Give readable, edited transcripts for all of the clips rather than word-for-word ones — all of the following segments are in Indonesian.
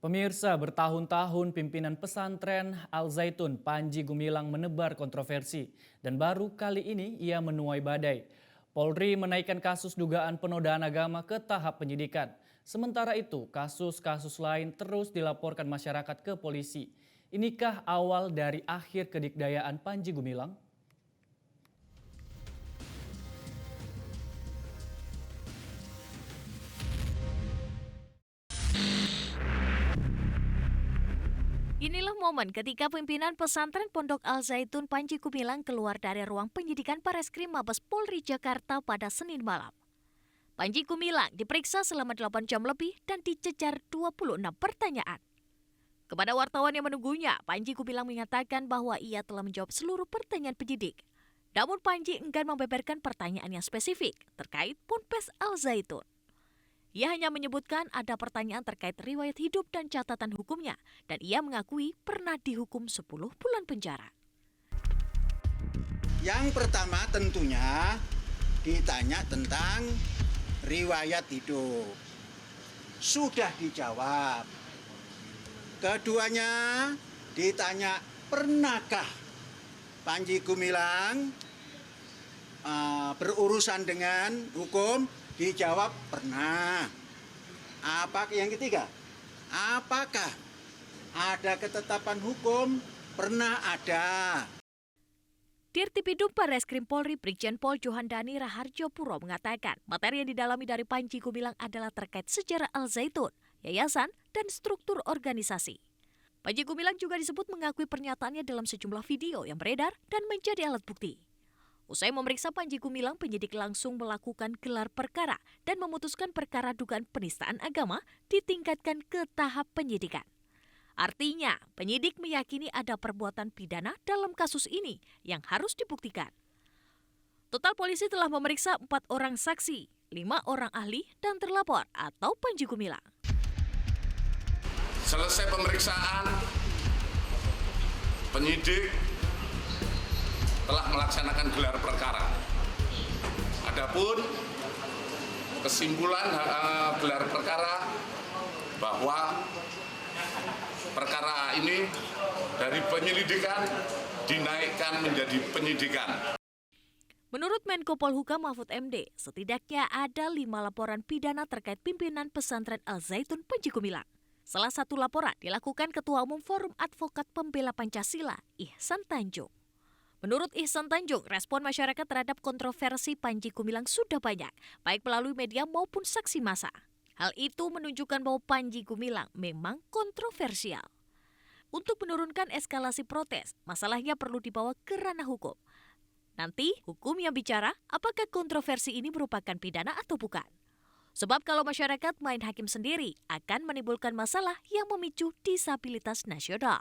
Pemirsa, bertahun-tahun pimpinan pesantren Al Zaitun Panji Gumilang menebar kontroversi dan baru kali ini ia menuai badai. Polri menaikkan kasus dugaan penodaan agama ke tahap penyidikan. Sementara itu, kasus-kasus lain terus dilaporkan masyarakat ke polisi. Inikah awal dari akhir kedikdayaan Panji Gumilang? Inilah momen ketika pimpinan pesantren Pondok Al Zaitun Panji Gumilang keluar dari ruang penyidikan Bareskrim Mabes Polri Jakarta pada Senin malam. Panji Gumilang diperiksa selama 8 jam lebih dan dicecar 26 pertanyaan. Kepada wartawan yang menunggunya, Panji Gumilang mengatakan bahwa ia telah menjawab seluruh pertanyaan penyidik. Namun Panji enggan membeberkan pertanyaan yang spesifik terkait Ponpes Al Zaitun. Ia hanya menyebutkan ada pertanyaan terkait riwayat hidup dan catatan hukumnya, dan ia mengakui pernah dihukum 10 bulan penjara. Yang pertama tentunya ditanya tentang riwayat hidup. Sudah dijawab. Keduanya ditanya pernahkah Panji Gumilang berurusan dengan hukum? Dijawab pernah. Apa yang ketiga? Apakah ada ketetapan hukum? Pernah ada. Dirtipidum Bareskrim Polri Brigjen Pol Johandani Raharjo Puro mengatakan materi yang didalami dari Panji Gumilang adalah terkait sejarah Al Zaitun, yayasan, dan struktur organisasi. Panji Gumilang juga disebut mengakui pernyataannya dalam sejumlah video yang beredar dan menjadi alat bukti. Usai memeriksa Panji Gumilang, penyidik langsung melakukan gelar perkara dan memutuskan perkara dugaan penistaan agama ditingkatkan ke tahap penyidikan. Artinya, penyidik meyakini ada perbuatan pidana dalam kasus ini yang harus dibuktikan. Total polisi telah memeriksa 4 orang saksi, 5 orang ahli, dan terlapor atau Panji Gumilang. Selesai pemeriksaan, penyidik telah melaksanakan gelar perkara. Adapun kesimpulan gelar perkara bahwa perkara ini dari penyelidikan dinaikkan menjadi penyidikan. Menurut Menko Polhukam Mahfud MD, setidaknya ada 5 laporan pidana terkait pimpinan pesantren Al Zaitun Panji Gumilang. Salah satu laporan dilakukan Ketua Umum Forum Advokat Pembela Pancasila, Ihsan Tanjung. Menurut Ihsan Tanjung, respon masyarakat terhadap kontroversi Panji Gumilang sudah banyak, baik melalui media maupun saksi massa. Hal itu menunjukkan bahwa Panji Gumilang memang kontroversial. Untuk menurunkan eskalasi protes, masalahnya perlu dibawa ke ranah hukum. Nanti, hukum yang bicara apakah kontroversi ini merupakan pidana atau bukan. Sebab kalau masyarakat main hakim sendiri, akan menimbulkan masalah yang memicu disabilitas nasional.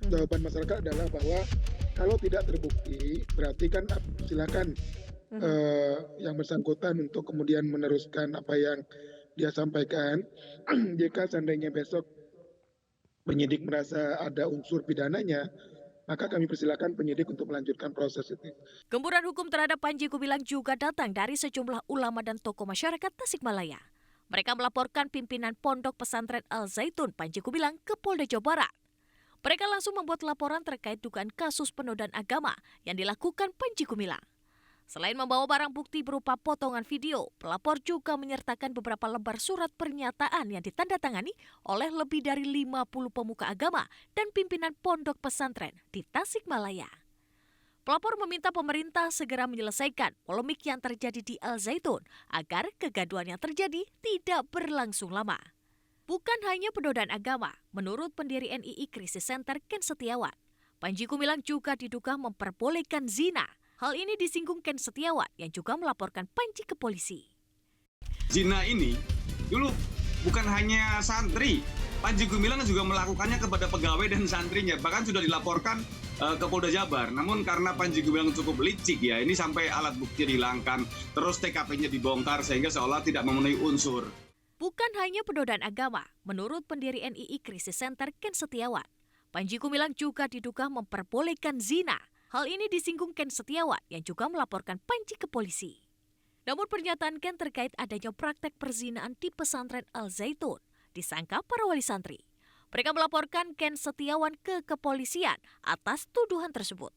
Jawaban masyarakat adalah bahwa kalau tidak terbukti berarti kan silakan yang bersangkutan untuk kemudian meneruskan apa yang dia sampaikan. Jika seandainya besok penyidik merasa ada unsur pidananya, maka kami persilakan penyidik untuk melanjutkan proses itu. Gemburan hukum terhadap Panji Gumilang juga datang dari sejumlah ulama dan tokoh masyarakat Tasikmalaya. Mereka melaporkan pimpinan Pondok Pesantren Al Zaitun Panji Gumilang ke Polda Jawa Barat. Mereka langsung membuat laporan terkait dugaan kasus penodaan agama yang dilakukan Panji Gumilang. Selain membawa barang bukti berupa potongan video, pelapor juga menyertakan beberapa lembar surat pernyataan yang ditandatangani oleh lebih dari 50 pemuka agama dan pimpinan pondok pesantren di Tasikmalaya. Pelapor meminta pemerintah segera menyelesaikan polemik yang terjadi di Al Zaitun agar kegaduhan yang terjadi tidak berlangsung lama. Bukan hanya penodaan agama, menurut pendiri NII Krisis Center Ken Setiawan, Panji Gumilang juga diduga memperbolehkan zina. Hal ini disinggung Ken Setiawan yang juga melaporkan Panji ke polisi. Zina ini dulu bukan hanya santri, Panji Gumilang juga melakukannya kepada pegawai dan santrinya, bahkan sudah dilaporkan ke Polda Jabar. Namun karena Panji Gumilang cukup licik ya, ini sampai alat bukti dihilangkan, terus TKP-nya dibongkar sehingga seolah tidak memenuhi unsur. Bukan hanya penodaan agama, menurut pendiri NII Krisis Center Ken Setiawan, Panji Gumilang juga diduga memperbolehkan zina. Hal ini disinggung Ken Setiawan yang juga melaporkan Panji ke polisi. Namun pernyataan Ken terkait adanya praktek perzinaan di pesantren Al Zaitun disangka para wali santri. Mereka melaporkan Ken Setiawan ke kepolisian atas tuduhan tersebut.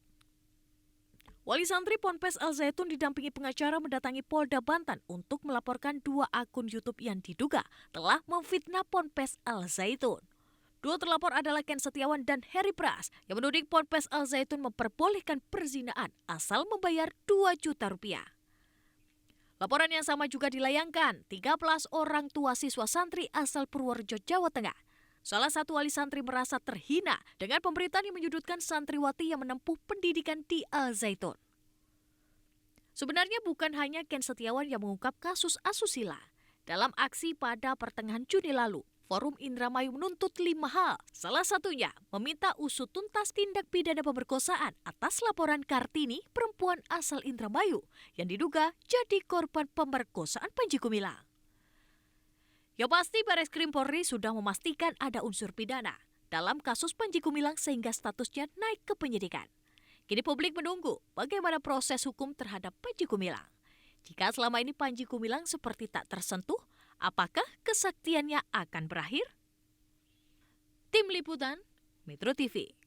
Wali santri Ponpes Al Zaitun didampingi pengacara mendatangi Polda Banten untuk melaporkan 2 akun YouTube yang diduga telah memfitnah Ponpes Al Zaitun. 2 terlapor adalah Ken Setiawan dan Heri Pras yang menuding Ponpes Al Zaitun memperbolehkan perzinaan asal membayar 2 juta rupiah. Laporan yang sama juga dilayangkan 13 orang tua siswa santri asal Purworejo, Jawa Tengah. Salah satu wali santri merasa terhina dengan pemberitaan yang menyudutkan santriwati yang menempuh pendidikan di Al Zaitun. Sebenarnya bukan hanya Ken Setiawan yang mengungkap kasus asusila. Dalam aksi pada pertengahan Juni lalu, Forum Indramayu menuntut 5 hal. Salah satunya meminta usut tuntas tindak pidana pemerkosaan atas laporan Kartini, perempuan asal Indramayu, yang diduga jadi korban pemerkosaan Panji Gumilang. Yang pasti Bareskrim Polri sudah memastikan ada unsur pidana dalam kasus Panji Gumilang sehingga statusnya naik ke penyidikan. Kini publik menunggu bagaimana proses hukum terhadap Panji Gumilang. Jika selama ini Panji Gumilang seperti tak tersentuh, apakah kesaktiannya akan berakhir? Tim Liputan, Metro TV.